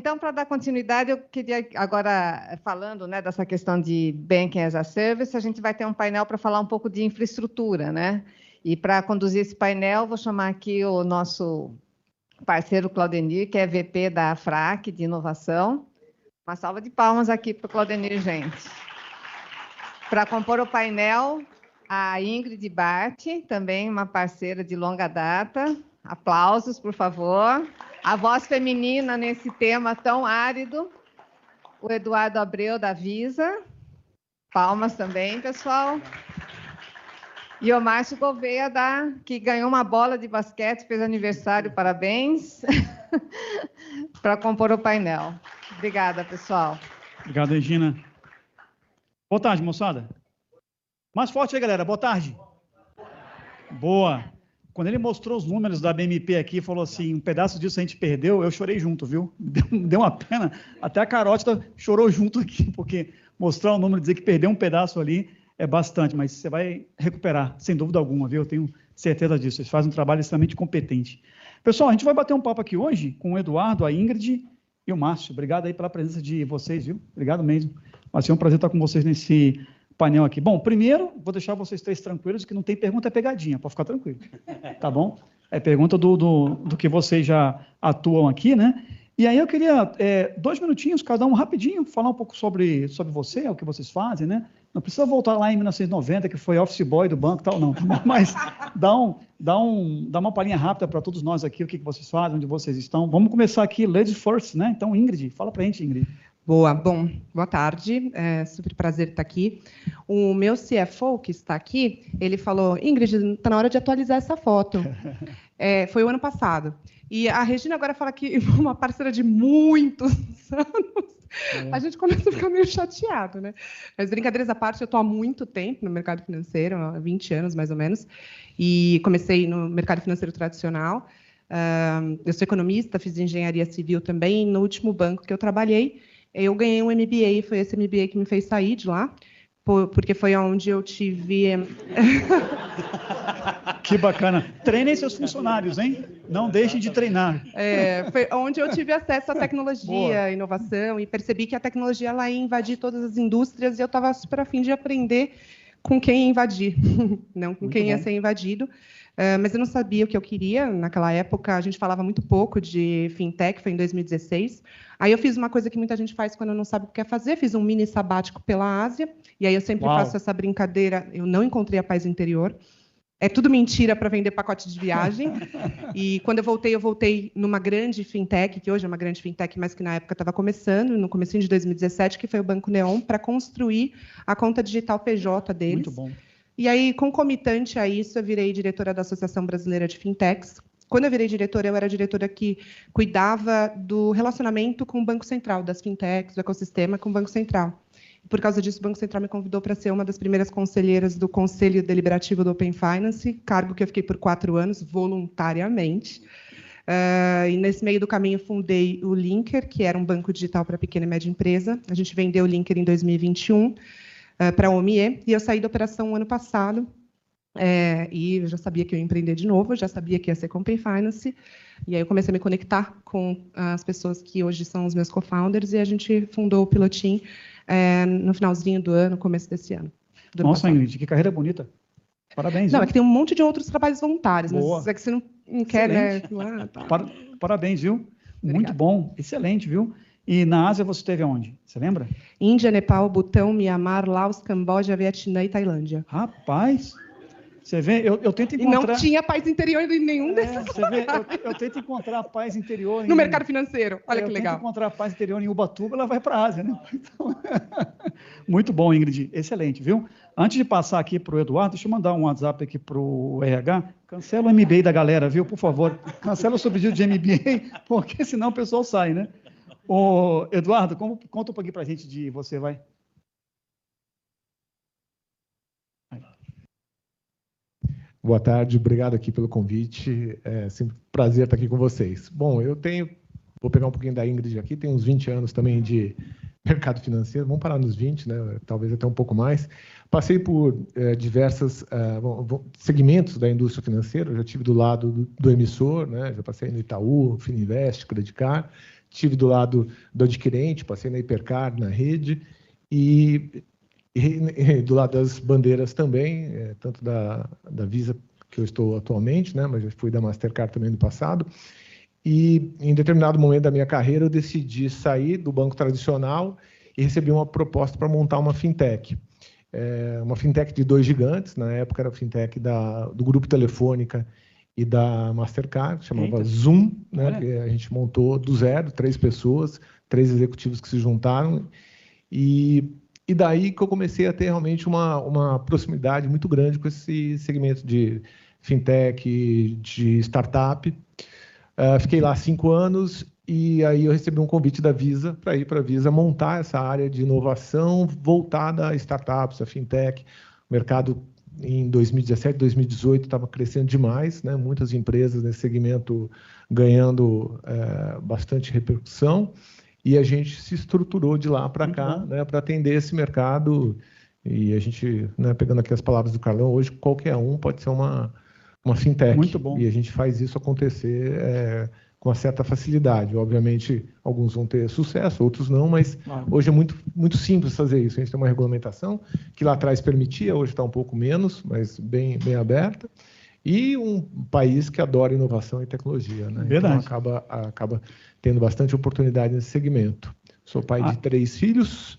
Então, para dar continuidade, eu queria agora, falando, né, dessa questão de Banking as a Service, a gente vai ter um painel para falar um pouco de infraestrutura, né? E para conduzir esse painel, vou chamar aqui o nosso parceiro Claudenir, que é VP da FRAC, de inovação. Uma salva de palmas aqui para o Claudenir, gente. Para compor o painel, a Ingrid Bart, também uma parceira de longa data. Aplausos, por favor. A voz feminina nesse tema tão árido. O Eduardo Abreu, da Visa. Palmas também, pessoal. E o Márcio Gouveia, que ganhou uma bola de basquete, fez aniversário, parabéns, para compor o painel. Obrigada, pessoal. Obrigado, Regina. Boa tarde, moçada. Mais forte aí, galera. Boa tarde. Boa. Quando ele mostrou os números da BMP aqui, falou assim, um pedaço disso a gente perdeu, eu chorei junto, viu? Deu uma pena. Até a Carótida chorou junto aqui, porque mostrar o número, dizer que perdeu um pedaço ali, é bastante, mas você vai recuperar, sem dúvida alguma, viu? Eu tenho certeza disso. Vocês fazem um trabalho extremamente competente. Pessoal, a gente vai bater um papo aqui hoje com o Eduardo, a Ingrid e o Márcio. Obrigado aí pela presença de vocês, viu? Obrigado mesmo. Vai ser um prazer estar com vocês nesse painel aqui. Bom, primeiro, vou deixar vocês três tranquilos, que não tem pergunta, é pegadinha, pode ficar tranquilo. Tá bom? É pergunta do que vocês já atuam aqui, né? E aí eu queria, 2 minutinhos, cada um rapidinho, falar um pouco sobre você, o que vocês fazem, né? Não precisa voltar lá em 1990, que foi office boy do banco e tal, não. Mas dá uma palhinha rápida para todos nós aqui, o que vocês fazem, onde vocês estão. Vamos começar aqui, ladies first, né? Então, Ingrid, fala para a gente, Ingrid. Boa, bom, boa tarde, é super prazer estar aqui. O meu CFO, que está aqui, ele falou, Ingrid, está na hora de atualizar essa foto. Foi o ano passado. E a Regina agora fala que uma parceira de muitos anos. A gente começa a ficar meio chateado, né? Mas, brincadeiras à parte, eu estou há muito tempo no mercado financeiro, há 20 anos, mais ou menos, e comecei no mercado financeiro tradicional. Eu sou economista, fiz engenharia civil também, e no último banco que eu trabalhei, eu ganhei um MBA, foi esse MBA que me fez sair de lá, porque foi onde eu tive... Que bacana. Treinem seus funcionários, hein? Não deixem de treinar. Foi onde eu tive acesso à tecnologia, inovação, e percebi que a tecnologia ela ia invadir todas as indústrias, e eu estava super a fim de aprender com quem ia invadir, não com quem ia ser invadido. Mas eu não sabia o que eu queria. Naquela época, a gente falava muito pouco de fintech, foi em 2016. Aí eu fiz uma coisa que muita gente faz quando não sabe o que quer fazer, fiz um mini sabático pela Ásia, e aí eu sempre faço essa brincadeira, eu não encontrei a paz interior. É tudo mentira para vender pacote de viagem. E quando eu voltei numa grande fintech, que hoje é uma grande fintech, mas que na época estava começando, no comecinho de 2017, que foi o Banco Neon, para construir a conta digital PJ deles. Muito bom. E aí, concomitante a isso, eu virei diretora da Associação Brasileira de Fintechs. Quando eu virei diretora, eu era diretora que cuidava do relacionamento com o Banco Central, das fintechs, do ecossistema com o Banco Central. Por causa disso, o Banco Central me convidou para ser uma das primeiras conselheiras do Conselho Deliberativo do Open Finance, cargo que eu fiquei por 4 anos, voluntariamente. E, nesse meio do caminho, fundei o Linker, que era um banco digital para pequena e média empresa. A gente vendeu o Linker em 2021 para a OMIE, e eu saí da operação ano passado. E eu já sabia que eu ia empreender de novo, eu já sabia que ia ser com Open Finance, e aí eu comecei a me conectar com as pessoas que hoje são os meus co-founders, e a gente fundou o Pilotim no finalzinho do ano, começo desse ano. Nossa, Ingrid, que carreira bonita. Parabéns. Não, viu? é que tem um monte de outros trabalhos voluntários, Boa. mas é que você não quer, né? Parabéns, viu? Obrigada. Muito bom, excelente, viu? E na Ásia você esteve onde? Você lembra? Índia, Nepal, Butão, Mianmar, Laos, Camboja, Vietnã e Tailândia. Rapaz, você vê, eu tento encontrar... E não tinha paz interior em nenhum desses. Você vê, eu tento encontrar paz interior... No mercado financeiro, olha que legal. Eu tento encontrar paz interior em Ubatuba, ela vai para a Ásia, né? Então, muito bom, Ingrid, excelente, viu? Antes de passar aqui para o Eduardo, deixa eu mandar um WhatsApp aqui para o RH. Cancela o MBA da galera, viu? Por favor, cancela o subsídio de MBA, porque senão o pessoal sai, né? Ô, Eduardo, conta um pouquinho para a gente de você, vai. Boa tarde, obrigado aqui pelo convite. É sempre um prazer estar aqui com vocês. Bom, vou pegar um pouquinho da Ingrid aqui, tenho uns 20 anos também de mercado financeiro, vamos parar nos 20, né? Talvez até um pouco mais. Passei por diversos segmentos da indústria financeira, eu já estive do lado do emissor, né? Já passei no Itaú, Fininvest, Credicar, estive do lado do adquirente, passei na Hipercar, na rede, e do lado das bandeiras também, tanto da Visa, que eu estou atualmente, né, mas já fui da Mastercard também no passado. E em determinado momento da minha carreira, eu decidi sair do banco tradicional e recebi uma proposta para montar uma fintech. Uma fintech de 2 gigantes, na época era a fintech do Grupo Telefônica e da Mastercard, chamava Zoom, né, que a gente montou do zero, 3 pessoas, 3 executivos que se juntaram, e daí que eu comecei a ter realmente uma proximidade muito grande com esse segmento de fintech, de startup. Fiquei lá 5 anos e aí eu recebi um convite da Visa para ir para a Visa montar essa área de inovação voltada a startups, a fintech. O mercado em 2017, 2018 estava crescendo demais, né? Muitas empresas nesse segmento ganhando bastante repercussão, e a gente se estruturou de lá para cá, né, para atender esse mercado. E a gente, né, pegando aqui as palavras do Carlão, hoje qualquer um pode ser uma fintech. Muito bom. E a gente faz isso acontecer com uma certa facilidade. Obviamente, alguns vão ter sucesso, outros não, mas hoje é muito, muito simples fazer isso. A gente tem uma regulamentação que lá atrás permitia, hoje está um pouco menos, mas bem aberta. E um país que adora inovação e tecnologia, né? Verdade. Então, acaba tendo bastante oportunidade nesse segmento. Sou pai de 3 filhos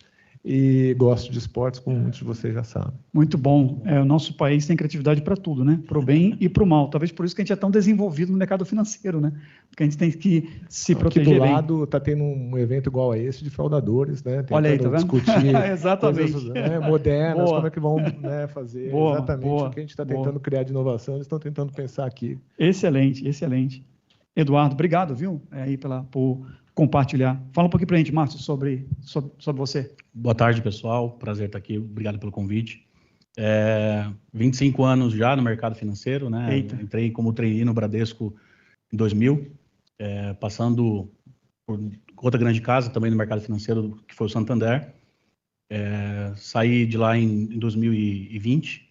e gosto de esportes, como muitos de vocês já sabem. Muito bom. O nosso país tem criatividade para tudo, né? Para o bem e para o mal. Talvez por isso que a gente é tão desenvolvido no mercado financeiro, né? Porque a gente tem que se proteger bem. Aqui do lado está tendo um evento igual a esse de fraudadores, né? Olha aí, tá vendo? Discutir exatamente. Coisas, né, modernas, como é que vão, né, fazer exatamente o que a gente está tentando criar de inovação. Eles estão tentando pensar aqui. Excelente, excelente. Eduardo, obrigado, viu? Aí por compartilhar. Fala um pouquinho para a gente, Márcio, sobre você. Boa tarde, pessoal. Prazer estar aqui. Obrigado pelo convite. 25 anos já no mercado financeiro, né? Eita. Entrei como trainee no Bradesco em 2000, passando por outra grande casa também no mercado financeiro, que foi o Santander. Saí de lá em 2020,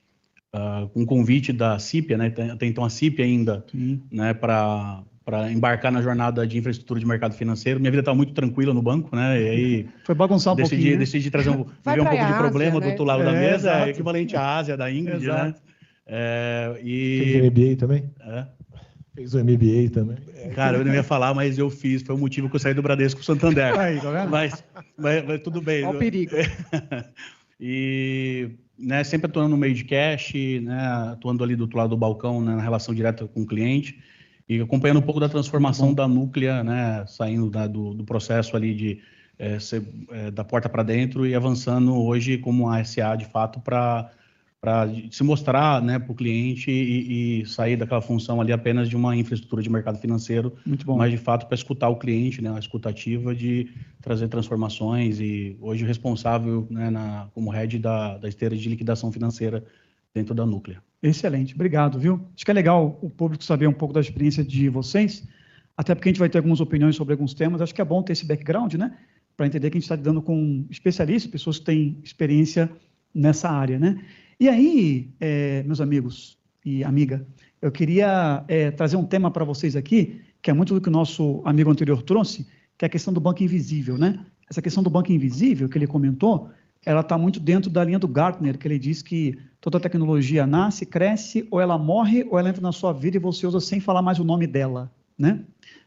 com um convite da CIPIA, né? Até então a CIPIA ainda, né, para embarcar na jornada de infraestrutura de mercado financeiro. Minha vida estava muito tranquila no banco, né? E aí foi bagunçar um pouquinho, né? Decidi trazer viver um pouco de problema, né? Do outro lado da mesa, equivalente à Ásia, da Ingrid, exato, né? Fez o MBA também? Fez o MBA também? Cara, eu não ia falar, mas eu fiz. Foi o motivo que eu saí do Bradesco pro Santander. Aí, tá vendo? Mas tudo bem. Olha o perigo. E, né, sempre atuando no meio de cash, né, atuando ali do outro lado do balcão, né, na relação direta com o cliente, e acompanhando um pouco da transformação da Núclea, né, saindo do processo ali de da porta para dentro e avançando hoje como uma SA de fato para se mostrar, né, para o cliente e sair daquela função ali apenas de uma infraestrutura de mercado financeiro, mas de fato para escutar o cliente, né, a escutativa de trazer transformações, e hoje responsável, né, como head da esteira de liquidação financeira dentro da Núclea. Excelente, obrigado, viu? Acho que é legal o público saber um pouco da experiência de vocês, até porque a gente vai ter algumas opiniões sobre alguns temas. Acho que é bom ter esse background, né, para entender que a gente está lidando com especialistas, pessoas que têm experiência nessa área, né? E aí, meus amigos e amiga, eu queria trazer um tema para vocês aqui, que é muito do que o nosso amigo anterior trouxe, que é a questão do banco invisível, né? Essa questão do banco invisível que ele comentou, ela está muito dentro da linha do Gartner, que ele diz que toda tecnologia nasce, cresce, ou ela morre, ou ela entra na sua vida e você usa sem falar mais o nome dela, né?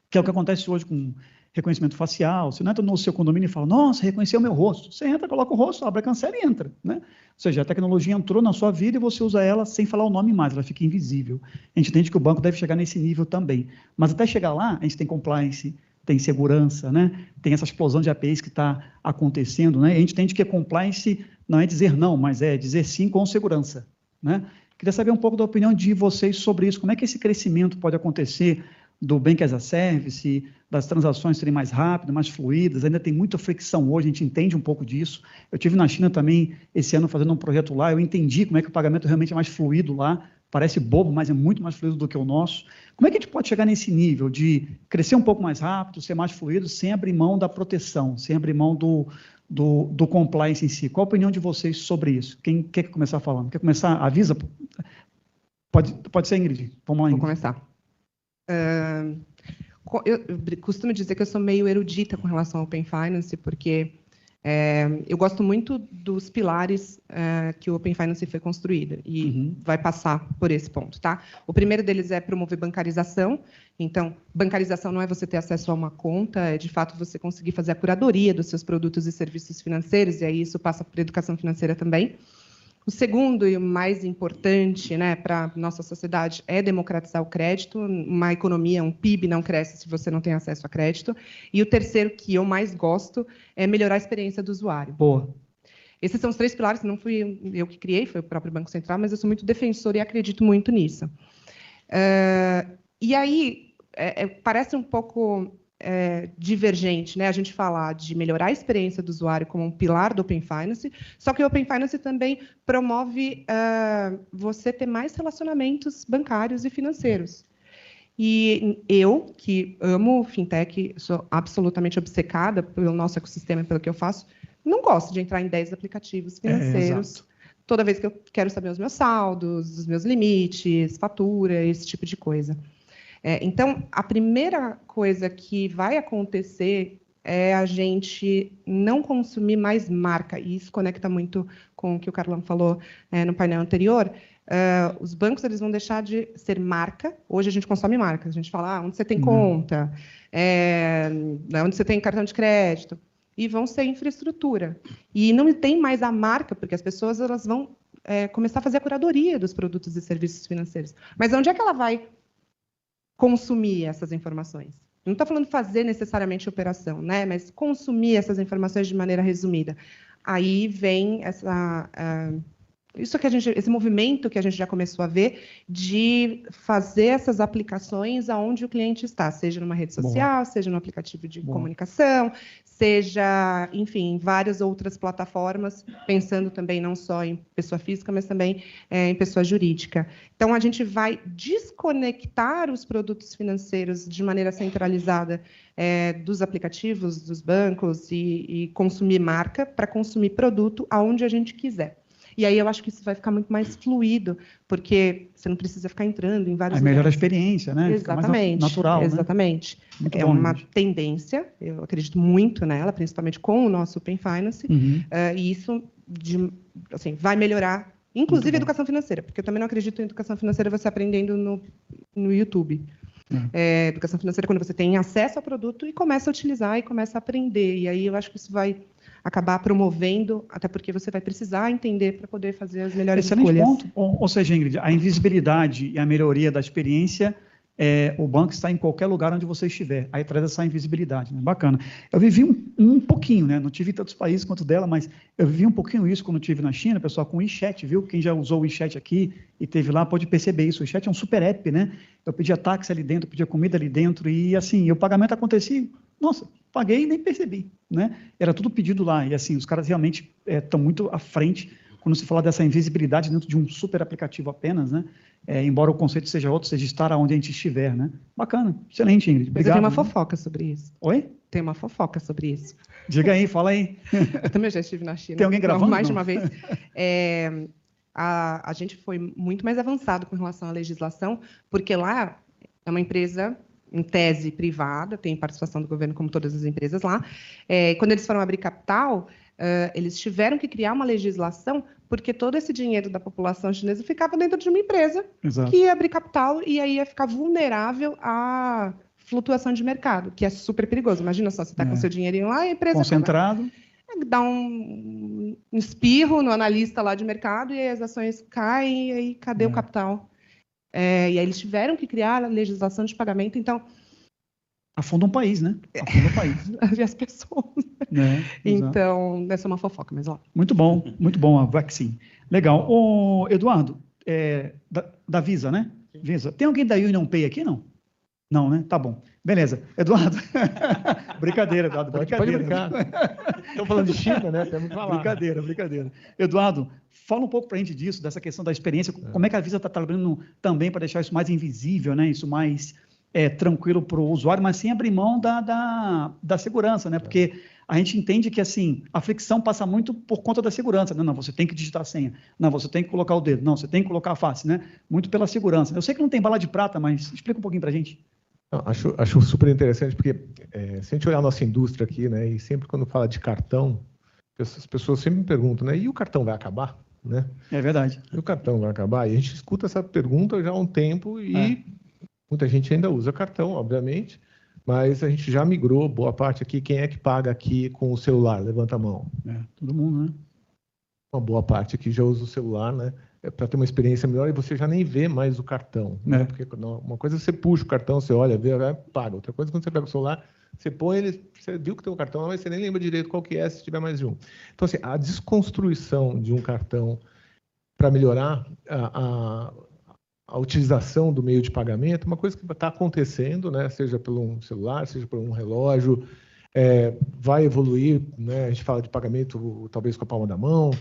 Que é o que acontece hoje com reconhecimento facial. Você não entra no seu condomínio e fala, nossa, reconheceu o meu rosto. Você entra, coloca o rosto, abre a cancela e entra, né? Ou seja, a tecnologia entrou na sua vida e você usa ela sem falar o nome mais, ela fica invisível. A gente entende que o banco deve chegar nesse nível também. Mas até chegar lá, a gente tem compliance, tem segurança, né? Tem essa explosão de APIs que está acontecendo, né? E a gente entende que compliance não é dizer não, mas é dizer sim com segurança, né? Queria saber um pouco da opinião de vocês sobre isso. Como é que esse crescimento pode acontecer do Bank as a Service, das transações serem mais rápidas, mais fluídas? Ainda tem muita fricção hoje, a gente entende um pouco disso. Eu estive na China também esse ano fazendo um projeto lá, eu entendi como é que o pagamento realmente é mais fluido lá, parece bobo, mas é muito mais fluido do que o nosso. Como é que a gente pode chegar nesse nível de crescer um pouco mais rápido, ser mais fluido, sem abrir mão da proteção, sem abrir mão do compliance em si? Qual a opinião de vocês sobre isso? Quem quer começar falando? Quer começar? Avisa? Pode ser, Ingrid. Vamos lá, Ingrid. Vou começar. Eu costumo dizer que eu sou meio erudita com relação ao Open Finance, porque eu gosto muito dos pilares que o Open Finance foi construído e vai passar por esse ponto, tá? O primeiro deles é promover bancarização. Então, bancarização não é você ter acesso a uma conta, é de fato você conseguir fazer a curadoria dos seus produtos e serviços financeiros, e aí isso passa por educação financeira também. O segundo e o mais importante, né, para a nossa sociedade é democratizar o crédito. Uma economia, um PIB não cresce se você não tem acesso a crédito. E o terceiro, que eu mais gosto, é melhorar a experiência do usuário. Boa. Esses são os 3 pilares, não fui eu que criei, foi o próprio Banco Central, mas eu sou muito defensora e acredito muito nisso. E aí, parece um pouco divergente, né? A gente falar de melhorar a experiência do usuário como um pilar do Open Finance, só que o Open Finance também promove você ter mais relacionamentos bancários e financeiros. E eu, que amo fintech, sou absolutamente obcecada pelo nosso ecossistema e pelo que eu faço, não gosto de entrar em 10 aplicativos financeiros toda vez que eu quero saber os meus saldos, os meus limites, fatura, esse tipo de coisa. Então, a primeira coisa que vai acontecer é a gente não consumir mais marca, e isso conecta muito com o que o Carlão falou no painel anterior. Os bancos eles vão deixar de ser marca. Hoje a gente consome marcas, a gente fala onde você tem conta, onde você tem cartão de crédito, e vão ser infraestrutura. E não tem mais a marca, porque as pessoas elas vão começar a fazer a curadoria dos produtos e serviços financeiros. Mas onde é que ela vai consumir essas informações? Não estou falando fazer necessariamente operação, né? Mas consumir essas informações de maneira resumida. Aí vem esse movimento que a gente já começou a ver de fazer essas aplicações aonde o cliente está, seja numa rede social, seja no aplicativo de comunicação, seja, enfim, em várias outras plataformas, pensando também não só em pessoa física, mas também em pessoa jurídica. Então, a gente vai desconectar os produtos financeiros de maneira centralizada dos aplicativos, dos bancos e consumir marca para consumir produto aonde a gente quiser. E aí eu acho que isso vai ficar muito mais fluido, porque você não precisa ficar entrando em vários lugares. Melhora a experiência, né? Exatamente. Fica mais natural, exatamente. Né? É uma tendência, eu acredito muito nela, principalmente com o nosso Open Finance, e isso vai melhorar, inclusive a educação financeira, porque eu também não acredito em educação financeira você aprendendo no YouTube. Educação financeira quando você tem acesso ao produto e começa a utilizar e começa a aprender. E aí eu acho que isso vai acabar promovendo, até porque você vai precisar entender para poder fazer as melhores escolhas. Excelente ponto. Ou seja, Ingrid, a invisibilidade e a melhoria da experiência, o banco está em qualquer lugar onde você estiver. Aí traz essa invisibilidade, né? Bacana. Eu vivi um pouquinho, né? Não tive tantos países quanto dela, mas eu vivi um pouquinho isso quando estive na China, pessoal, com o WeChat, viu? Quem já usou o WeChat aqui e teve lá pode perceber isso. O WeChat é um super app, né? Eu pedia táxi ali dentro, pedia comida ali dentro e, assim, o pagamento acontecia. Nossa, paguei e nem percebi, né? Era tudo pedido lá. E, assim, os caras realmente estão muito à frente quando se fala dessa invisibilidade dentro de um super aplicativo apenas, né? Embora o conceito seja outro, seja estar onde a gente estiver, né? Bacana. Excelente, Ingrid. Obrigado. Mas eu tenho uma fofoca sobre isso. Oi? Tem uma fofoca sobre isso. Diga aí, fala aí. Eu também já estive na China. Tem alguém gravando? Mais de uma vez. A gente foi muito mais avançado com relação à legislação, porque lá é uma empresa, em tese, privada, tem participação do governo, como todas as empresas lá. Quando eles foram abrir capital, eles tiveram que criar uma legislação, porque todo esse dinheiro da população chinesa ficava dentro de uma empresa que ia abrir capital e aí ia ficar vulnerável à flutuação de mercado, que é super perigoso. Imagina só, você está com seu dinheirinho lá e a empresa... Concentrado. Dá um espirro no analista lá de mercado e aí as ações caem e aí cadê o capital? E aí eles tiveram que criar a legislação de pagamento, então... Afunda um país, né? Afunda um país. E as pessoas. Então, essa é uma fofoca, mas lá. Muito bom a Vaccine. Legal. Ô, Eduardo, da Visa, né? Visa. Tem alguém da UnionPay aqui, não? Não, né? Tá bom. Beleza. Eduardo. Brincadeira, Eduardo. Brincadeira. Pode brincar. Estamos falando de China, né? Temos que falar. Brincadeira. Eduardo, fala um pouco para a gente disso, dessa questão da experiência. Como é que a Visa está trabalhando também para deixar isso mais invisível, né? Isso mais tranquilo para o usuário, mas sem abrir mão da segurança, né? Porque a gente entende que, assim, a fricção passa muito por conta da segurança. Não, você tem que digitar a senha. Não, você tem que colocar o dedo. Não, você tem que colocar a face, né? Muito pela segurança. Eu sei que não tem bala de prata, mas explica um pouquinho para a gente. Acho super interessante, porque se a gente olhar a nossa indústria aqui, né, e sempre quando fala de cartão, as pessoas sempre me perguntam, né, e o cartão vai acabar? Né? É verdade. E o cartão vai acabar? E a gente escuta essa pergunta já há um tempo e muita gente ainda usa cartão, obviamente, mas a gente já migrou boa parte aqui. Quem é que paga aqui com o celular? Levanta a mão. Todo mundo, né? Uma boa parte aqui já usa o celular, né? Para ter uma experiência melhor e você já nem vê mais o cartão. Né? Porque uma coisa é você puxa o cartão, você olha, vê, paga. Outra coisa é quando você pega o celular, você põe ele, você viu que tem um cartão, mas você nem lembra direito qual que é, se tiver mais de um. Então, assim, a desconstrução de um cartão para melhorar a utilização do meio de pagamento, uma coisa que está acontecendo, né? Seja por um celular, seja por um relógio, vai evoluir, né? A gente fala de pagamento talvez com a palma da mão,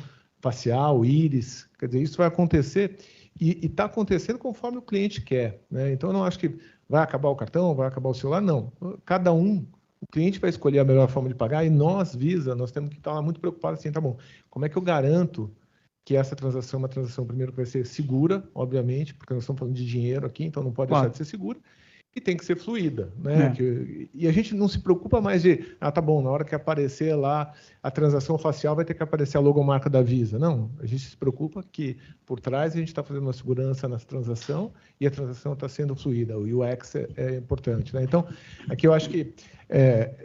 facial, íris, quer dizer, isso vai acontecer e está acontecendo conforme o cliente quer, né? Então, eu não acho que vai acabar o cartão, vai acabar o celular, não. Cada um, o cliente vai escolher a melhor forma de pagar e nós, Visa, nós temos que estar muito preocupados assim, tá bom, como é que eu garanto que essa transação é uma transação, primeiro, que vai ser segura, obviamente, porque nós estamos falando de dinheiro aqui, então não pode deixar de ser segura, e tem que ser fluida, né? E a gente não se preocupa mais de, tá bom, na hora que aparecer lá a transação facial vai ter que aparecer a logomarca da Visa. Não, a gente se preocupa que por trás a gente está fazendo uma segurança na transação e a transação está sendo fluida. O UX é importante, né? Então, aqui eu acho que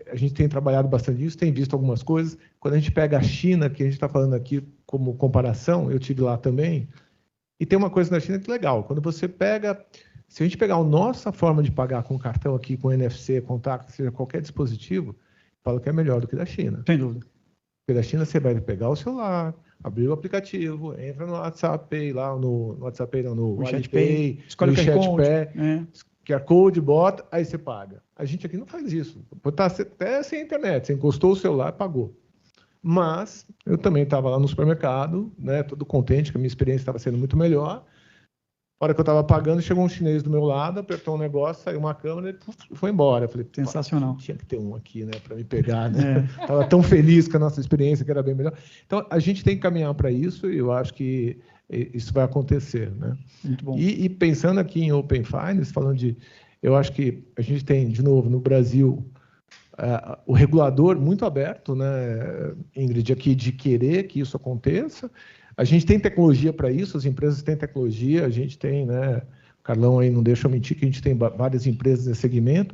a gente tem trabalhado bastante nisso, tem visto algumas coisas. Quando a gente pega a China, que a gente está falando aqui como comparação, eu tive lá também, e tem uma coisa na China que é legal. Quando você pega... Se a gente pegar a nossa forma de pagar com cartão aqui, com NFC, contato, seja qualquer dispositivo, falo que é melhor do que da China. Sem dúvida. Porque da China você vai pegar o celular, abrir o aplicativo, entra no WhatsApp Pay, lá no WhatsApp Pay, não, no WeChat escolhe o QR Pay, QR Code, bota, aí você paga. A gente aqui não faz isso. Tá até sem internet, você encostou o celular, pagou. Mas eu também estava lá no supermercado, né, todo contente que a minha experiência estava sendo muito melhor. A hora que eu estava pagando, chegou um chinês do meu lado, apertou um negócio, saiu uma câmera e foi embora. Eu falei, sensacional. Tinha que ter um aqui, né, para me pegar, né? Estava tão feliz com a nossa experiência, que era bem melhor. Então, a gente tem que caminhar para isso e eu acho que isso vai acontecer, né? Muito bom. E pensando aqui em Open Finance, falando de... Eu acho que a gente tem, de novo, no Brasil, o regulador muito aberto, né, Ingrid, aqui de querer que isso aconteça. A gente tem tecnologia para isso, as empresas têm tecnologia, a gente tem, né? O Carlão aí não deixa eu mentir que a gente tem várias empresas nesse segmento.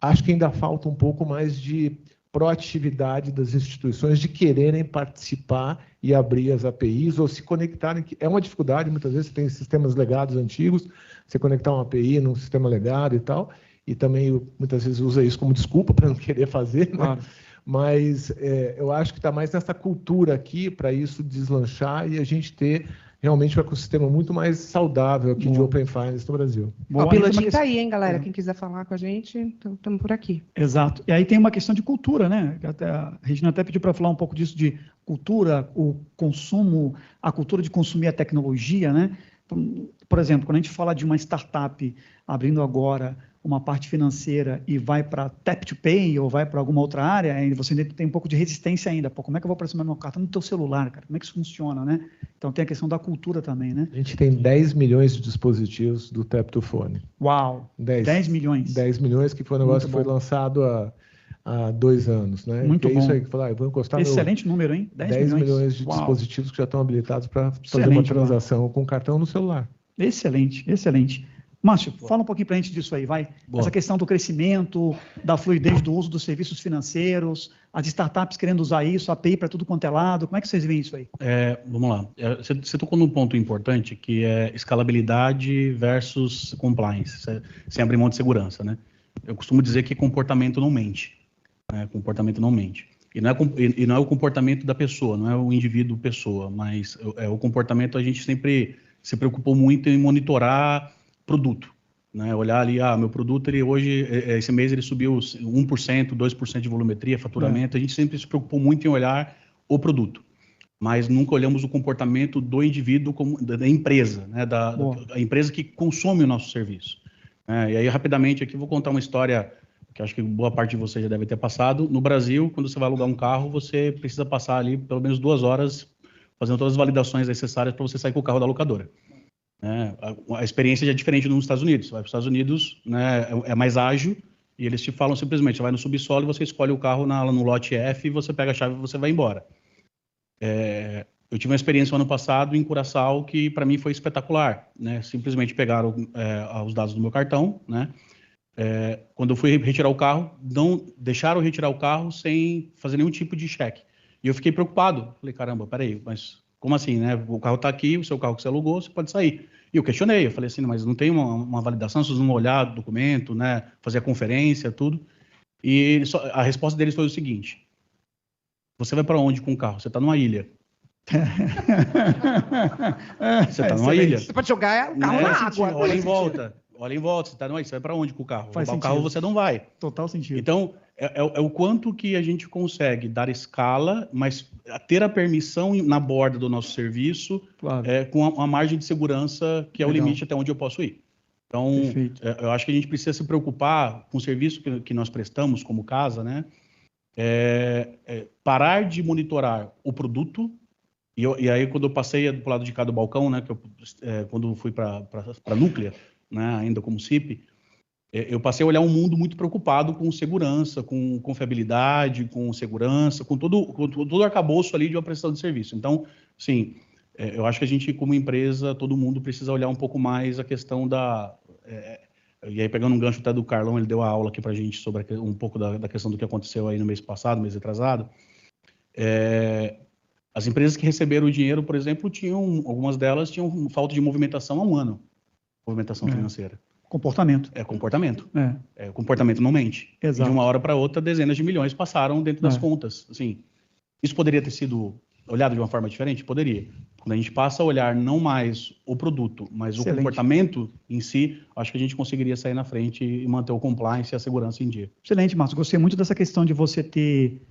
Acho que ainda falta um pouco mais de proatividade das instituições de quererem participar e abrir as APIs ou se conectarem. É uma dificuldade, muitas vezes você tem sistemas legados antigos, você conectar uma API num sistema legado e tal, e também muitas vezes usa isso como desculpa para não querer fazer, né? Claro. Mas eu acho que está mais nessa cultura aqui para isso deslanchar e a gente ter realmente um ecossistema muito mais saudável aqui de Open Finance no Brasil. O pilotinho está aí, hein, galera? Quem quiser falar com a gente, estamos por aqui. Exato. E aí tem uma questão de cultura, né? A Regina até pediu para falar um pouco disso, de cultura, o consumo, a cultura de consumir a tecnologia, né? Por exemplo, quando a gente fala de uma startup abrindo agora uma parte financeira e vai para tap to pay ou vai para alguma outra área, aí você tem um pouco de resistência ainda. Pô, como é que eu vou aproximar meu cartão no teu celular, cara? Como é que isso funciona, né? Então tem a questão da cultura também, né? A gente tem 10 milhões de dispositivos do tap to phone. Uau! 10 milhões. 10 milhões, que foi um negócio que foi lançado há 2 anos, né? Muito bom. É isso aí que falar, eu vou encostar excelente número, hein? 10 milhões de dispositivos que já estão habilitados para fazer uma transação com cartão no celular. Excelente, excelente. Márcio, fala um pouquinho para a gente disso aí, vai. Essa questão do crescimento, da fluidez do uso dos serviços financeiros, as startups querendo usar isso, a API para tudo quanto é lado, como é que vocês veem isso aí? Vamos lá. Você tocou num ponto importante, que é escalabilidade versus compliance, sem abrir mão de segurança, né? Eu costumo dizer que comportamento não mente, né? Comportamento não mente. E não é o comportamento da pessoa, não é o indivíduo pessoa, mas o comportamento, a gente sempre se preocupou muito em monitorar produto, né? Olhar ali, meu produto, esse mês ele subiu 1%, 2% de volumetria, faturamento, a gente sempre se preocupou muito em olhar o produto, mas nunca olhamos o comportamento do indivíduo, da empresa, né? Da empresa que consome o nosso serviço. E aí, rapidamente, aqui vou contar uma história que acho que boa parte de vocês já deve ter passado. No Brasil, quando você vai alugar um carro, você precisa passar ali pelo menos 2 horas fazendo todas as validações necessárias para você sair com o carro da locadora. né? A experiência já é diferente nos Estados Unidos. Você vai para os Estados Unidos, né, é mais ágil, e eles te falam simplesmente, você vai no subsolo e você escolhe o carro no lote F, e você pega a chave e você vai embora. Eu tive uma experiência no ano passado em Curaçao que para mim foi espetacular, né? Simplesmente pegaram os dados do meu cartão, né? Quando eu fui retirar o carro, não deixaram eu retirar o carro sem fazer nenhum tipo de cheque. E eu fiquei preocupado. Falei, caramba, peraí, mas como assim, né? O carro está aqui, o seu carro que você alugou, você pode sair. E eu questionei, eu falei assim, mas não tem uma validação, vocês não olhar o documento, né? Fazer a conferência, tudo. E a resposta deles foi o seguinte: você vai para onde com o carro? Você está numa ilha. Você está numa ilha. Você pode jogar o carro na água. Olha em volta, você está numa ilha. Você vai para onde com o carro? Faz o carro você não vai. Total sentido. Então, é o quanto que a gente consegue dar escala, mas ter a permissão na borda do nosso serviço, claro, com a margem de segurança, que é legal, o limite até onde eu posso ir. Então, eu acho que a gente precisa se preocupar com o serviço que nós prestamos como casa, né? Parar de monitorar o produto. E aí, quando eu passei do lado de cá do balcão, né, quando fui para a Núclea, né, ainda como CIP, eu passei a olhar um mundo muito preocupado com segurança, com confiabilidade, com segurança, com todo o arcabouço ali de uma prestação de serviço. Então, sim, eu acho que a gente, como empresa, todo mundo precisa olhar um pouco mais a questão e aí, pegando um gancho até do Carlão, ele deu a aula aqui para a gente sobre um pouco da questão do que aconteceu aí no mês passado, mês atrasado. As empresas que receberam o dinheiro, por exemplo, algumas delas tinham falta de movimentação há um ano. Movimentação financeira. Comportamento. Comportamento. Comportamento não mente. Exato. E de uma hora para outra, dezenas de milhões passaram dentro das contas. Assim, isso poderia ter sido olhado de uma forma diferente? Poderia. Quando a gente passa a olhar não mais o produto, mas o comportamento em si, acho que a gente conseguiria sair na frente e manter o compliance e a segurança em dia. Excelente, Márcio. Gostei muito dessa questão de você ter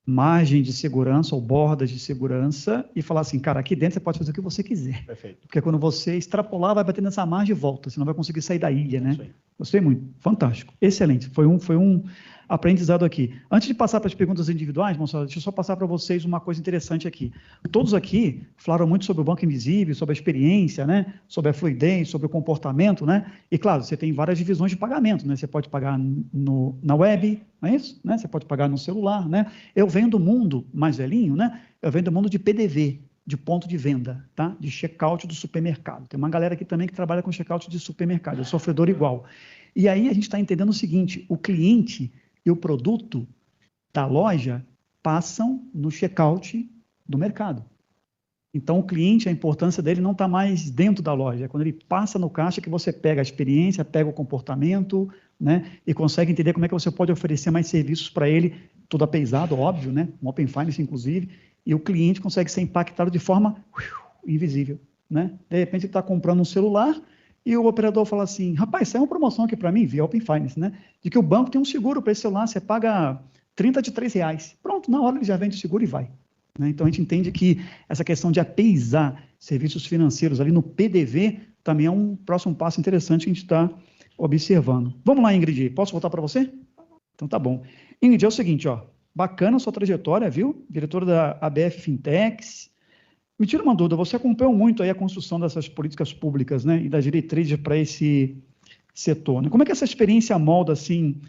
margem de segurança ou bordas de segurança e falar assim, cara, aqui dentro você pode fazer o que você quiser. Perfeito. Porque quando você extrapolar, vai bater nessa margem e volta, você não vai conseguir sair da ilha, né? Isso aí. Gostei muito. Fantástico. Excelente. Foi um aprendizado aqui. Antes de passar para as perguntas individuais, moçada, deixa eu só passar para vocês uma coisa interessante aqui. Todos aqui falaram muito sobre o Banco Invisível, sobre a experiência, né? Sobre a fluidez, sobre o comportamento, né? E, claro, você tem várias divisões de pagamento, né? Você pode pagar na web, não é isso? Né? Você pode pagar no celular, né? Eu venho do mundo mais velhinho, né? Eu venho do mundo de PDV, de ponto de venda, tá? De check-out do supermercado. Tem uma galera aqui também que trabalha com check-out de supermercado, é sofredor igual. E aí a gente está entendendo o seguinte, o cliente e o produto da loja passam no check-out do mercado. Então, o cliente, a importância dele não está mais dentro da loja. É quando ele passa no caixa que você pega a experiência, pega o comportamento, né? E consegue entender como é que você pode oferecer mais serviços para ele, tudo apeisado, óbvio, né? Um Open Finance, inclusive. E o cliente consegue ser impactado de forma invisível, né? De repente, ele está comprando um celular e o operador fala assim, rapaz, saiu uma promoção aqui para mim, via Open Finance, né? De que o banco tem um seguro para esse celular, você paga 30 de R$3. Pronto, na hora ele já vende o seguro e vai. Né? Então, a gente entende que essa questão de apeisar serviços financeiros ali no PDV também é um próximo passo interessante que a gente está observando. Vamos lá, Ingrid, posso voltar para você? Então, tá bom. Ingrid, é o seguinte, ó, bacana a sua trajetória, viu? Diretora da ABF Fintechs. Me tira uma dúvida, você acompanhou muito aí a construção dessas políticas públicas, né, e das diretrizes para esse setor, né? Como é que essa experiência molda, assim,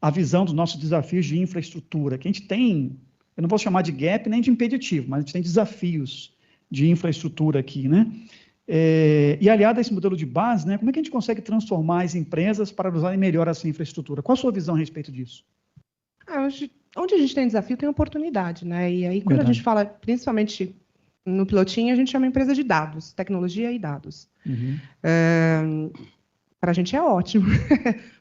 a visão dos nossos desafios de infraestrutura? Que a gente tem, eu não vou chamar de gap nem de impeditivo, mas a gente tem desafios de infraestrutura aqui, né? E aliado a esse modelo de base, né, como é que a gente consegue transformar as empresas para usarem melhor essa infraestrutura? Qual a sua visão a respeito disso? Onde a gente tem desafio, tem oportunidade, né? E aí, quando a gente fala, principalmente no pilotinho, a gente chama empresa de dados, tecnologia e dados. Uhum. Para a gente é ótimo,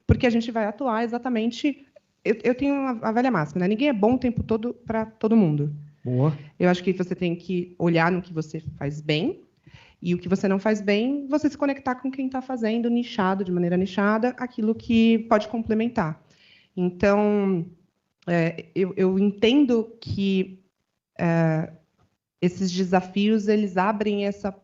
porque a gente vai atuar exatamente... Eu tenho a velha máxima, né? Ninguém é bom o tempo todo para todo mundo. Boa. Eu acho que você tem que olhar no que você faz bem, e o que você não faz bem, você se conectar com quem está fazendo, nichado, de maneira nichada, aquilo que pode complementar. Então, eu entendo que esses desafios, eles abrem essa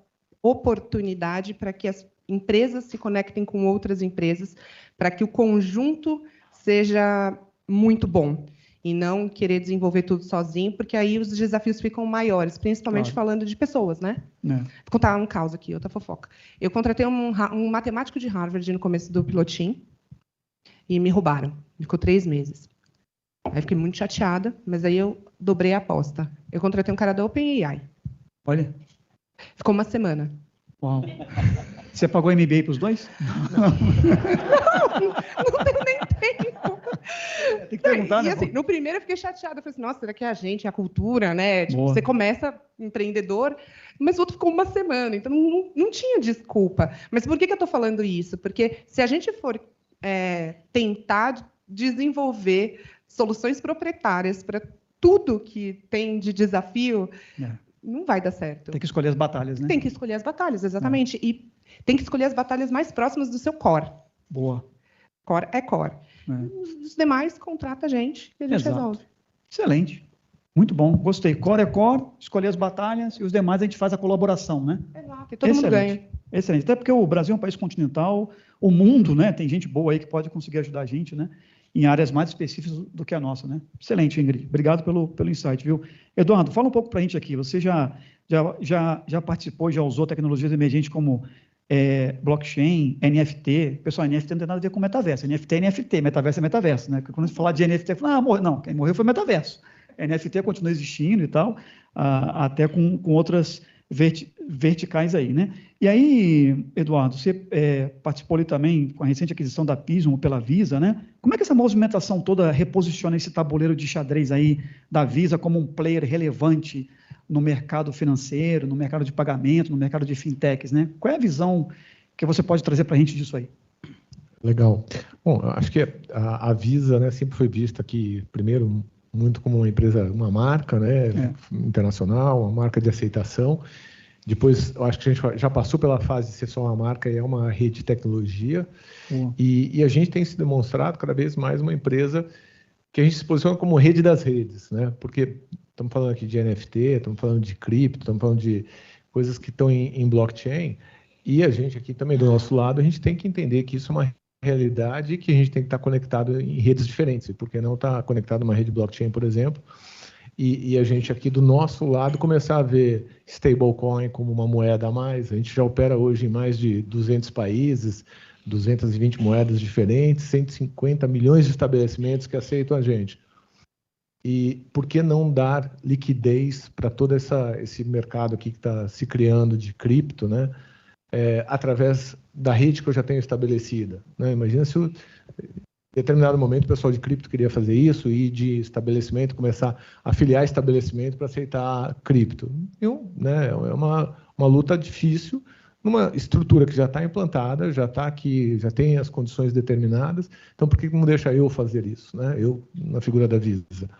oportunidade para que as empresas se conectem com outras empresas, para que o conjunto seja muito bom. e não querer desenvolver tudo sozinho, porque aí os desafios ficam maiores, principalmente falando de pessoas, né? Vou contar um caso aqui, outra fofoca. Eu contratei um matemático de Harvard no começo do pilotim e me roubaram. Ficou 3 meses. Aí fiquei muito chateada, mas aí eu dobrei a aposta. Eu contratei um cara da OpenAI. Olha. Ficou 1 semana. Uau. Você pagou MBA para os dois? Não tenho nem tempo. Tem que perguntar, né? Assim, no primeiro eu fiquei chateada. Eu falei assim, nossa, será que é a gente, é a cultura, né? Tipo, você começa empreendedor, mas o outro ficou 1 semana, então não tinha desculpa. Mas por que eu estou falando isso? Porque se a gente for tentar desenvolver soluções proprietárias para tudo que tem de desafio, não vai dar certo. Tem que escolher as batalhas, né? Tem que escolher as batalhas, exatamente. E tem que escolher as batalhas mais próximas do seu core. Boa. Core é core. Os demais, contrata a gente e a gente resolve. Excelente. Muito bom. Gostei. Core é core, escolher as batalhas e os demais a gente faz a colaboração, né? Exato. E todo mundo ganha. Excelente. Até porque o Brasil é um país continental, o mundo, né? Tem gente boa aí que pode conseguir ajudar a gente, né? Em áreas mais específicas do que a nossa, né? Excelente, Ingrid. Obrigado pelo insight, viu? Eduardo, fala um pouco para a gente aqui. Você já participou, já usou tecnologias emergentes como blockchain, NFT. Pessoal, NFT não tem nada a ver com metaverso. NFT é NFT, metaverso é metaverso, né? Quando a gente falar de NFT, fala, morreu. Não, quem morreu foi metaverso. NFT continua existindo e tal, até com outras verticais aí, né? E aí, Eduardo, você participou ali também com a recente aquisição da Pismo pela Visa, né? Como é que essa movimentação toda reposiciona esse tabuleiro de xadrez aí da Visa como um player relevante no mercado financeiro, no mercado de pagamento, no mercado de fintechs, né? Qual é a visão que você pode trazer para a gente disso aí? Legal. Bom, acho que a Visa, né, sempre foi vista aqui, primeiro, muito como uma empresa, uma marca, né, internacional, uma marca de aceitação. Depois, eu acho que a gente já passou pela fase de ser só uma marca e é uma rede de tecnologia. E a gente tem se demonstrado cada vez mais uma empresa que a gente se posiciona como rede das redes, né? Porque estamos falando aqui de NFT, estamos falando de cripto, estamos falando de coisas que estão em blockchain. E a gente aqui também, do nosso lado, a gente tem que entender que isso é uma realidade e que a gente tem que estar conectado em redes diferentes. E por que não estar conectado numa rede blockchain, por exemplo? E a gente aqui do nosso lado começar a ver stablecoin como uma moeda a mais. A gente já opera hoje em mais de 200 países, 220 moedas diferentes, 150 milhões de estabelecimentos que aceitam a gente. E por que não dar liquidez para todo esse mercado aqui que está se criando de cripto, né? Através da rede que eu já tenho estabelecida, né? Imagina se em determinado momento o pessoal de cripto queria fazer isso e de estabelecimento começar a afiliar estabelecimento para aceitar cripto. Né? É uma luta difícil numa estrutura que já está implantada, já está aqui, já tem as condições determinadas. Então, por que não deixa eu fazer isso, né? Eu, na figura da Visa.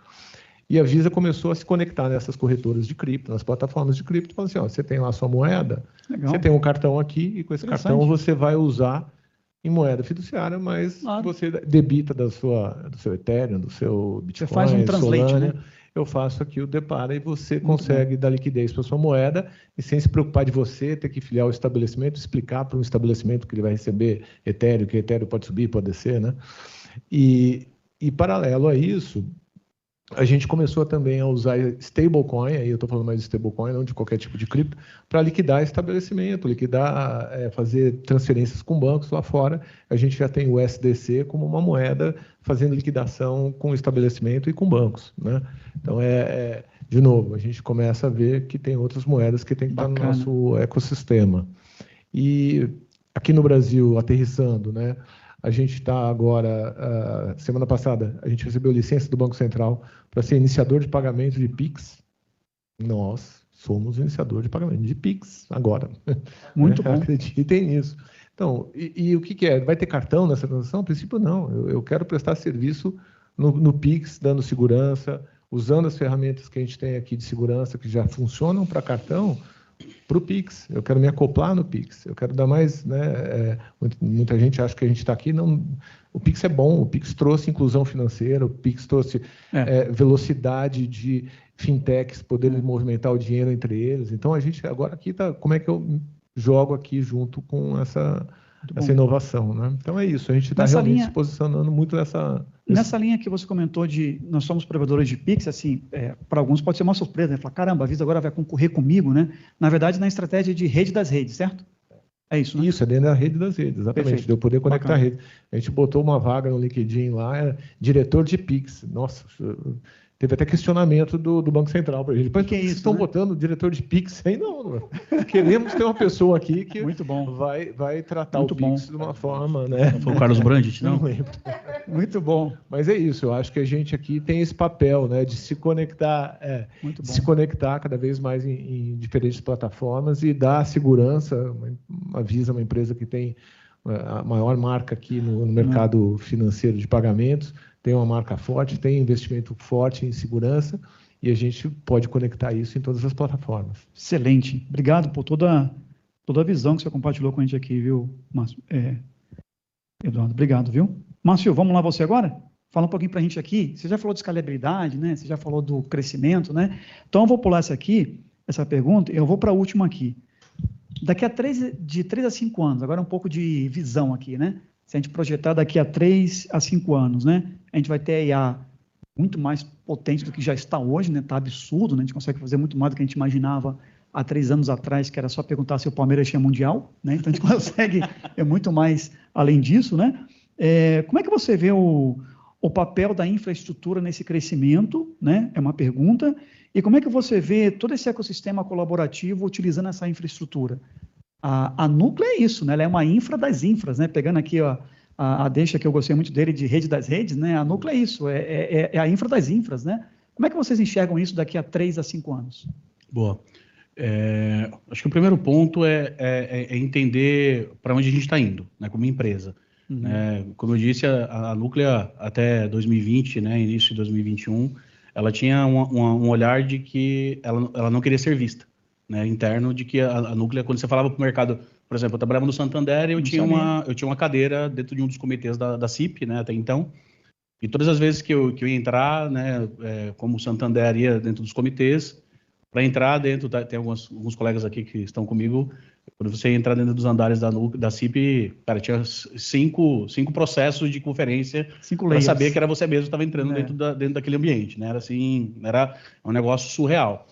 E a Visa começou a se conectar nessas corretoras de cripto, nas plataformas de cripto, falando assim, ó, você tem lá a sua moeda, você tem um cartão aqui, e com esse cartão você vai usar em moeda fiduciária, mas você debita do seu Ethereum, do seu Bitcoin, você faz um translate, Solana, né? Eu faço aqui o depara e você consegue dar liquidez para a sua moeda e sem se preocupar de você ter que filiar o estabelecimento, explicar para um estabelecimento que ele vai receber Ethereum, que Ethereum pode subir, pode descer, né? E paralelo a isso, a gente começou também a usar stablecoin, aí eu estou falando mais de stablecoin, não de qualquer tipo de cripto, para liquidar estabelecimento, fazer transferências com bancos lá fora. A gente já tem o SDC como uma moeda fazendo liquidação com estabelecimento e com bancos, né? Então, de novo, a gente começa a ver que tem outras moedas que tem que estar no nosso ecossistema. E aqui no Brasil, aterrissando, né? A gente está agora, semana passada, a gente recebeu licença do Banco Central para ser iniciador de pagamento de PIX. Nós somos iniciador de pagamento de PIX agora. Muito bom. Acreditem nisso. Então, e o que é? Vai ter cartão nessa transação? A princípio, não. Eu quero prestar serviço no PIX, dando segurança, usando as ferramentas que a gente tem aqui de segurança, que já funcionam para cartão, para o PIX. Eu quero me acoplar no PIX. Eu quero dar mais, né? Muita gente acha que a gente está aqui. Não, o PIX é bom. O PIX trouxe inclusão financeira. O PIX trouxe velocidade de fintechs poderem movimentar o dinheiro entre eles. Então a gente agora aqui está. Como é que eu jogo aqui junto com essa inovação, né? Então é isso. A gente está realmente se posicionando muito Nessa linha que você comentou de nós somos provedores de Pix, assim, para alguns pode ser uma surpresa, né? Falar, caramba, a Visa agora vai concorrer comigo, né? Na verdade, na estratégia de rede das redes, certo? É isso, né? Isso, é dentro da rede das redes, exatamente. Perfeito. De eu poder conectar Bacana. a rede. A gente botou uma vaga no LinkedIn lá, diretor de Pix. Nossa, teve até questionamento do Banco Central para a gente. Mas Que é isso, vocês estão né? botando diretor de Pix aí? Não. Queremos ter uma pessoa aqui que Muito bom. vai tratar Muito o Pix bom. de uma forma, né? Foi o Carlos Brandt, não? Não lembro. Muito bom. Mas é isso, eu acho que a gente aqui tem esse papel, né, de se conectar, Muito bom. se conectar cada vez mais em diferentes plataformas e dar segurança. A Visa é uma empresa que tem a maior marca aqui no mercado financeiro de pagamentos, tem uma marca forte, tem investimento forte em segurança e a gente pode conectar isso em todas as plataformas. Excelente. Obrigado por toda a visão que você compartilhou com a gente aqui, viu, Márcio? Eduardo, obrigado, viu? Márcio, vamos lá você agora? Fala um pouquinho para a gente aqui. Você já falou de escalabilidade, né? Você já falou do crescimento, né? Então, eu vou pular essa pergunta, e eu vou para a última aqui. Daqui a de 3 a 5 anos, agora um pouco de visão aqui, né? Se a gente projetar daqui a 3 a 5 anos, né? A gente vai ter a IA muito mais potente do que já está hoje, né? Está absurdo, né? A gente consegue fazer muito mais do que a gente imaginava há 3 anos atrás, que era só perguntar se o Palmeiras tinha Mundial, né? Então a gente consegue muito mais além disso, né? Como é que você vê o papel da infraestrutura nesse crescimento, né? É uma pergunta. E como é que você vê todo esse ecossistema colaborativo utilizando essa infraestrutura? A Núclea é isso, né? Ela é uma infra das infras, né? Pegando aqui ó, a deixa que eu gostei muito dele de rede das redes, né? A Núclea é isso, é a infra das infras, né? Como é que vocês enxergam isso daqui a 3 a 5 anos? Boa. Acho que o primeiro ponto é entender para onde a gente está indo, né, como empresa. Como eu disse, a Núclea até 2020, né, início de 2021, ela tinha um olhar de que ela não queria ser vista, né, interno, de que a Núclea, quando você falava para o mercado, por exemplo, eu trabalhava no Santander e eu tinha uma cadeira dentro de um dos comitês da CIP, né, até então, e todas as vezes que eu ia entrar, né, como o Santander ia dentro dos comitês, para entrar dentro, tem alguns colegas aqui que estão comigo, quando você entrar dentro dos andares da CIP, cara, tinha cinco processos de conferência para saber que era você mesmo que estava entrando dentro daquele ambiente, né? Era assim, era um negócio surreal.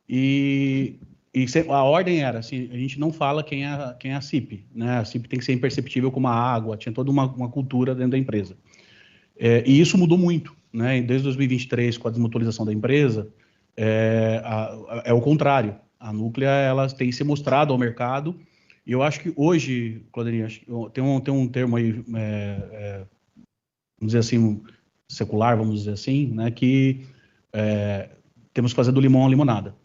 E a ordem era assim, a gente não fala quem é a CIP, né? A CIP tem que ser imperceptível como a água, tinha toda uma cultura dentro da empresa. E isso mudou muito, né? Desde 2023, com a desmutualização da empresa, é o contrário. A Núclea, ela tem se mostrado ao mercado, e eu acho que hoje, Claudinho, tem um termo aí, vamos dizer assim, secular, vamos dizer assim, né, que temos que fazer do limão a limonada.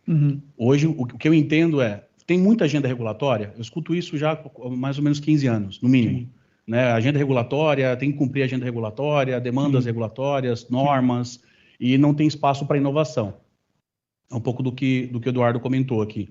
Hoje, o que eu entendo tem muita agenda regulatória, eu escuto isso já há mais ou menos 15 anos, no mínimo. Né, agenda regulatória, tem que cumprir a agenda regulatória, demandas regulatórias, normas, e não tem espaço para inovação. É um pouco do que o Eduardo comentou aqui.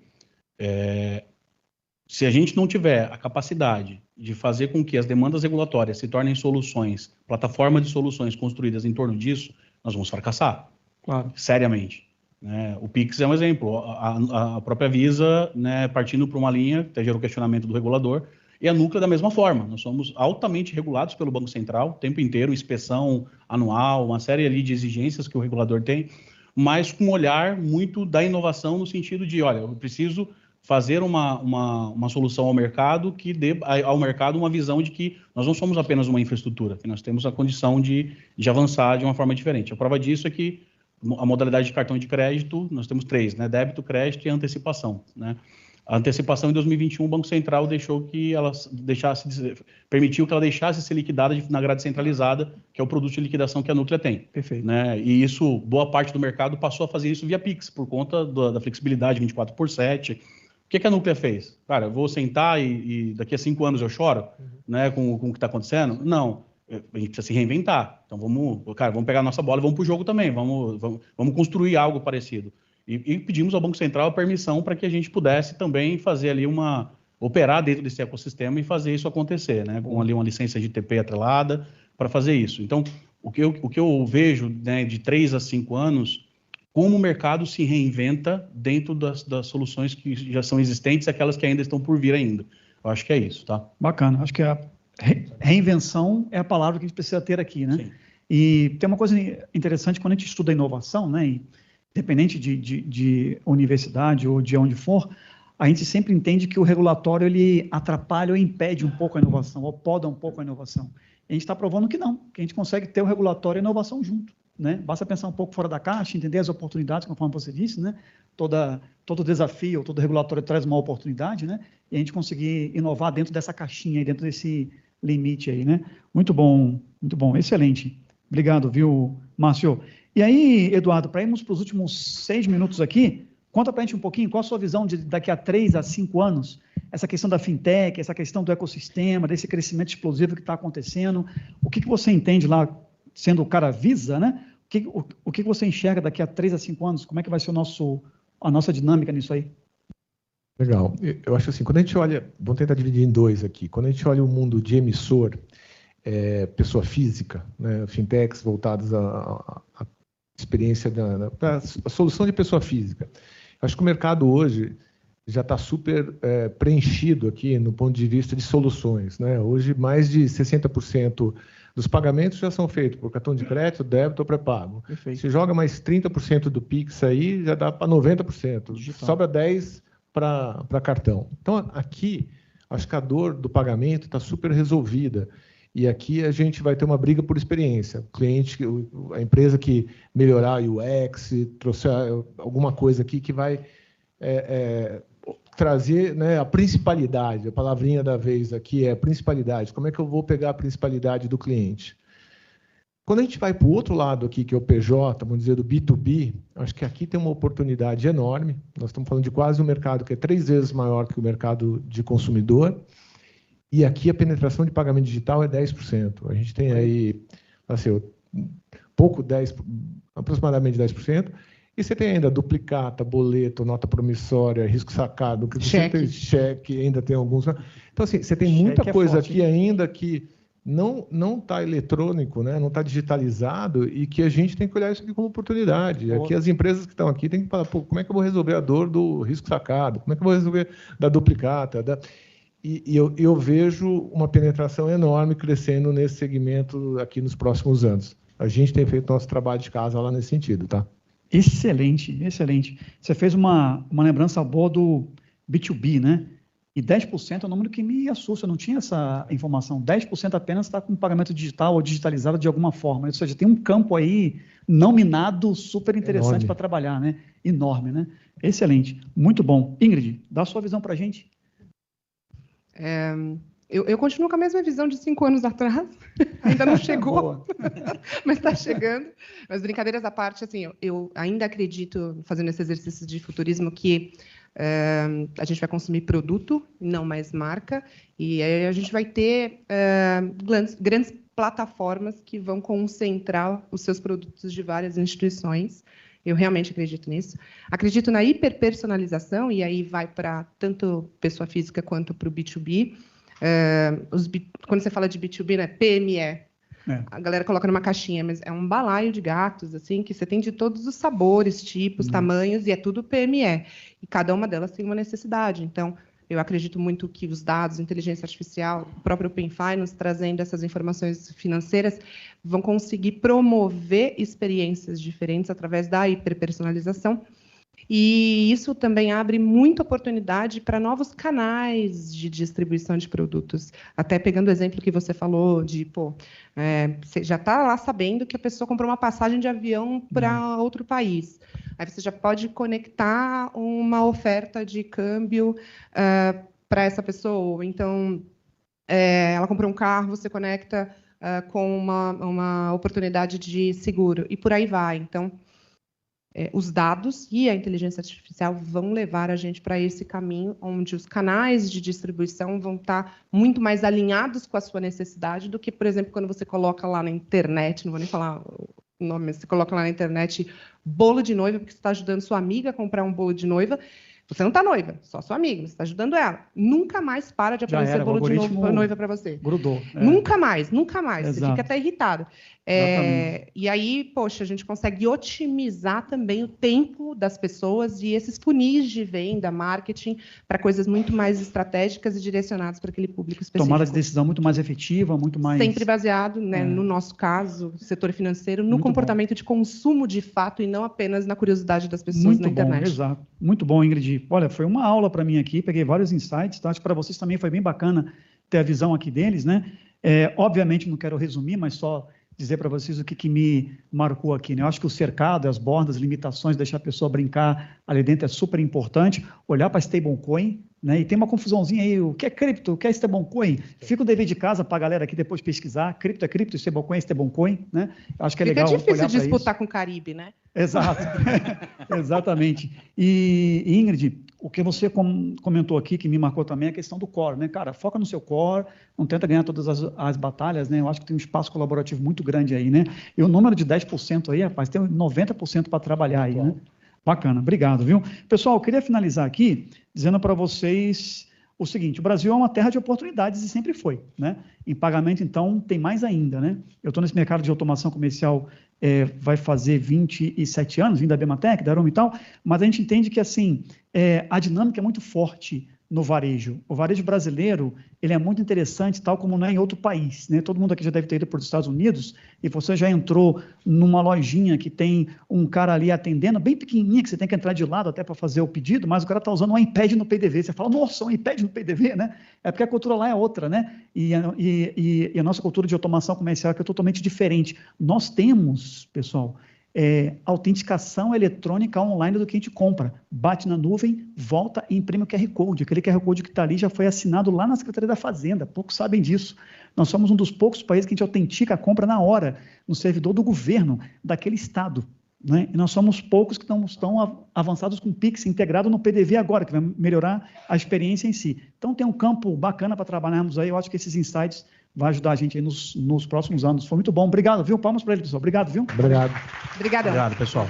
Se a gente não tiver a capacidade de fazer com que as demandas regulatórias se tornem soluções, plataformas de soluções construídas em torno disso, nós vamos fracassar. Claro. Seriamente. Né? O Pix é um exemplo. A própria Visa, né, partindo para uma linha, até gerou questionamento do regulador, e a Núclea da mesma forma. Nós somos altamente regulados pelo Banco Central, o tempo inteiro, inspeção anual, uma série ali de exigências que o regulador tem, mas com um olhar muito da inovação no sentido de, olha, eu preciso fazer uma solução ao mercado que dê ao mercado uma visão de que nós não somos apenas uma infraestrutura, que nós temos a condição de avançar de uma forma diferente. A prova disso é que a modalidade de cartão de crédito, nós temos 3, né? Débito, crédito e antecipação, né? A antecipação em 2021, o Banco Central permitiu que ela deixasse ser liquidada na grade centralizada, que é o produto de liquidação que a Núclea tem. Perfeito. Né? E isso, boa parte do mercado passou a fazer isso via Pix, por conta da flexibilidade 24/7. O que a Núclea fez? Cara, eu vou sentar e daqui a 5 anos eu choro, né, com o que está acontecendo? Não. A gente precisa se reinventar. Então, vamos pegar a nossa bola e vamos para o jogo também. Vamos construir algo parecido. E pedimos ao Banco Central a permissão para que a gente pudesse também fazer ali operar dentro desse ecossistema e fazer isso acontecer, né? Com ali uma licença de TP atrelada para fazer isso. Então, o que eu vejo, né, de 3 a 5 anos, como o mercado se reinventa dentro das soluções que já são existentes e aquelas que ainda estão por vir ainda. Eu acho que é isso, tá? Bacana. Acho que a reinvenção é a palavra que a gente precisa ter aqui, né? Sim. E tem uma coisa interessante, quando a gente estuda inovação, né, independente de universidade ou de onde for, a gente sempre entende que o regulatório ele atrapalha ou impede um pouco a inovação, ou poda um pouco a inovação. E a gente está provando que não, que a gente consegue ter o regulatório e a inovação junto, né? Basta pensar um pouco fora da caixa, entender as oportunidades, conforme você disse, né? Todo desafio, todo regulatório traz uma oportunidade, né? E a gente conseguir inovar dentro dessa caixinha, dentro desse limite aí, né? Muito bom, excelente. Obrigado, viu, Márcio? E aí, Eduardo, para irmos para os últimos 6 minutos aqui, conta para a gente um pouquinho qual a sua visão de daqui a 3 a 5 anos, essa questão da fintech, essa questão do ecossistema, desse crescimento explosivo que está acontecendo. O que você entende lá, sendo o cara Visa, né? O que você enxerga daqui a 3 a 5 anos? Como é que vai ser a nossa dinâmica nisso aí? Legal. Eu acho assim, quando a gente olha, vamos tentar dividir em 2 aqui. Quando a gente olha o mundo de emissor, pessoa física, né, fintechs voltadas à experiência da solução de pessoa física. Acho que o mercado hoje já está super preenchido aqui no ponto de vista de soluções, né? Hoje, mais de 60% dos pagamentos já são feitos por cartão de crédito, débito ou pré-pago. Se joga mais 30% do Pix aí, já dá para 90%. Digital. Sobra 10% para cartão. Então, aqui, acho que a dor do pagamento está super resolvida. E aqui a gente vai ter uma briga por experiência. O cliente, a empresa que melhorar o UX, trouxer alguma coisa aqui que vai trazer, né, a principalidade. A palavrinha da vez aqui é a principalidade. Como é que eu vou pegar a principalidade do cliente? Quando a gente vai para o outro lado aqui, que é o PJ, vamos dizer, do B2B, acho que aqui tem uma oportunidade enorme. Nós estamos falando de quase um mercado que é 3 vezes maior que o mercado de consumidor. E aqui a penetração de pagamento digital é 10%. A gente tem aí, assim, aproximadamente 10%. E você tem ainda duplicata, boleto, nota promissória, risco sacado, cheque, ainda tem alguns. Então, assim, você tem muita coisa aqui ainda que não está eletrônico, né? Não está digitalizado e que a gente tem que olhar isso aqui como oportunidade. Aqui as empresas que estão aqui têm que falar, como é que eu vou resolver a dor do risco sacado? Como é que eu vou resolver da duplicata? E eu vejo uma penetração enorme crescendo nesse segmento aqui nos próximos anos. A gente tem feito nosso trabalho de casa lá nesse sentido, tá? Excelente. Você fez uma lembrança boa do B2B, né? E 10% é um número que me assusta, eu não tinha essa informação. 10% apenas está com pagamento digital ou digitalizado de alguma forma. Ou seja, tem um campo aí não minado super interessante para trabalhar, né? Enorme, né? Excelente. Muito bom. Ingrid, dá a sua visão para a gente. Eu continuo com a mesma visão de 5 anos atrás. Ainda não chegou, mas está chegando. Mas brincadeiras à parte, assim, eu ainda acredito, fazendo esse exercício de futurismo, que a gente vai consumir produto, não mais marca, e aí a gente vai ter grandes plataformas que vão concentrar os seus produtos de várias instituições. Eu realmente acredito nisso. Acredito na hiperpersonalização, e aí vai para tanto pessoa física quanto para o B2B. Quando você fala de B2B, né, PME, a galera coloca numa caixinha, mas é um balaio de gatos, assim, que você tem de todos os sabores, tipos, tamanhos, e é tudo PME. E cada uma delas tem uma necessidade. Então, eu acredito muito que os dados, inteligência artificial, o próprio Open Finance, trazendo essas informações financeiras, vão conseguir promover experiências diferentes através da hiperpersonalização. E isso também abre muita oportunidade para novos canais de distribuição de produtos. Até pegando o exemplo que você falou de, você já está lá sabendo que a pessoa comprou uma passagem de avião para outro país. Aí você já pode conectar uma oferta de câmbio para essa pessoa. Então, ela comprou um carro, você conecta com uma oportunidade de seguro. E por aí vai. Então, os dados e a inteligência artificial vão levar a gente para esse caminho onde os canais de distribuição vão estar muito mais alinhados com a sua necessidade do que, por exemplo, quando você coloca lá na internet, não vou nem falar o nome, mas você coloca lá na internet bolo de noiva, porque você está ajudando sua amiga a comprar um bolo de noiva, Você não está noiva, só sua amiga, você está ajudando ela. Nunca mais para de aparecer bolo de novo noiva para você. Grudou. Nunca mais, nunca mais. Exato. Você fica até irritado. E aí, poxa, a gente consegue otimizar também o tempo das pessoas e esses funis de venda, marketing, para coisas muito mais estratégicas e direcionadas para aquele público específico. Tomada de decisão muito mais efetiva, muito mais... Sempre baseado, né, no nosso caso, setor financeiro, no muito comportamento bom. De consumo de fato e não apenas na curiosidade das pessoas muito na internet. Bom, exato. Muito bom, Ingrid. Olha, foi uma aula para mim aqui, peguei vários insights, tá? Acho que para vocês também foi bem bacana ter a visão aqui deles, né? Obviamente, não quero resumir, mas só dizer para vocês o que me marcou aqui, né? Eu acho que o cercado, as bordas, as limitações, deixar a pessoa brincar ali dentro é super importante, olhar para stablecoin, né? E tem uma confusãozinha aí, o que é cripto, o que é stablecoin? Fica o dever de casa para a galera aqui depois pesquisar, cripto é cripto, stablecoin é stablecoin, né? Acho que é legal. Fica difícil disputar com o Caribe, né? Exato, exatamente. E Ingrid, o que você comentou aqui, que me marcou também, é a questão do core, né? Cara, foca no seu core, não tenta ganhar todas as batalhas, né? Eu acho que tem um espaço colaborativo muito grande aí, né? E o número de 10% aí, rapaz, tem 90% para trabalhar aí, né? Bacana, obrigado, viu? Pessoal, eu queria finalizar aqui dizendo para vocês o seguinte, o Brasil é uma terra de oportunidades e sempre foi, né? Em pagamento, então, tem mais ainda, né? Eu estou nesse mercado de automação comercial, vai fazer 27 anos, vindo da Bematec, da Aroma e tal, mas a gente entende que, assim, a dinâmica é muito forte no varejo. O varejo brasileiro, ele é muito interessante, tal como não é em outro país, né? Todo mundo aqui já deve ter ido para os Estados Unidos e você já entrou numa lojinha que tem um cara ali atendendo, bem pequenininha, que você tem que entrar de lado até para fazer o pedido, mas o cara está usando um iPad no PDV. Você fala, nossa, um iPad no PDV, né? É porque a cultura lá é outra, né? E a nossa cultura de automação comercial é totalmente diferente. Nós temos, pessoal, autenticação eletrônica online do que a gente compra. Bate na nuvem, volta e imprime o QR Code. Aquele QR Code que está ali já foi assinado lá na Secretaria da Fazenda. Poucos sabem disso. Nós somos um dos poucos países que a gente autentica a compra na hora, no servidor do governo daquele estado. Né? E nós somos poucos que estão avançados com o Pix integrado no PDV agora, que vai melhorar a experiência em si. Então tem um campo bacana para trabalharmos aí. Eu acho que esses insights vai ajudar a gente aí nos próximos anos. Foi muito bom. Obrigado, viu? Palmas para ele, pessoal. Obrigado, viu? Obrigado. Obrigadão. Obrigado, pessoal.